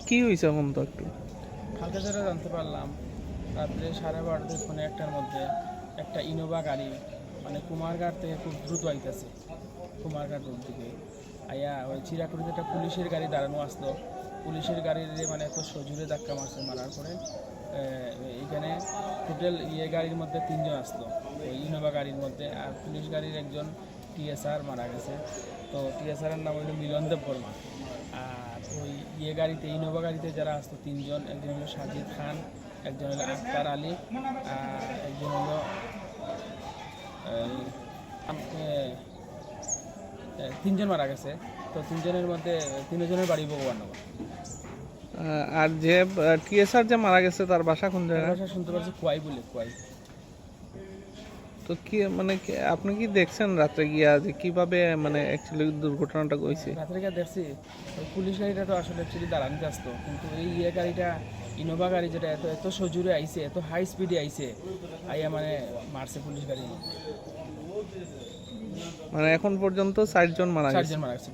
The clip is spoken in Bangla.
কি হয়েছে এখন তো একটু কালকে যেটা জানতে পারলাম রাত্রে 12:30 পৌনে একটার মধ্যে একটা ইনোভা গাড়ি মানে কুমারঘাট থেকে খুব দ্রুত আইতেছে কুমারঘাট রোড দিকে আইয়া ওই চিরাকুড়িতে একটা পুলিশের গাড়ি দাঁড়ানো আসলো পুলিশের গাড়ির মানে এত সজুরে ধাক্কা মারছে মারার পরে এখানে টোটাল গাড়ির মধ্যে 3 জন আসলো ওই ইনোভা গাড়ির মধ্যে আর পুলিশ গাড়ির একজন টিএসআর মারা গেছে তো টিএসআরের নাম হলো মিলনদেব বর্মা আর ওই গাড়িতে ইনোভা গাড়িতে যারা আসতো 3 জন একজন হলো সাজিদ খান একজন হলো আক্তার আলী আর একজন হলো 3 জন মারা গেছে তো 3 জনের মধ্যে 3 জনের বাড়ি ভগবাননগর। আর যে টিএসআর যে মারা গেছে তার বাসা কোন জায়গায়? ভাষা শুনতে পাচ্ছি কোয়াই বলে কোয়াই। তো কি মানে আপনি কি দেখছেন রাত্রে গিয়া যে কিভাবে মানে অ্যাকচুয়ালি দুর্ঘটনাটা হয়েছে? রাত্রে গিয়ে দেখছি ওই পুলিশ গাড়িটা তো আসলে অ্যাকচুয়ালি দাঁড়ানো আসতো কিন্তু এই গাড়িটা ইনোভা গাড়ি যেটা এত এত সজোরে আইছে এত হাই স্পিডে আইছে আইয়া মানে মারছে পুলিশ গাড়ি মানে এখন পর্যন্ত 4 জন মারা গেছে। 4 জন মারা গেছে।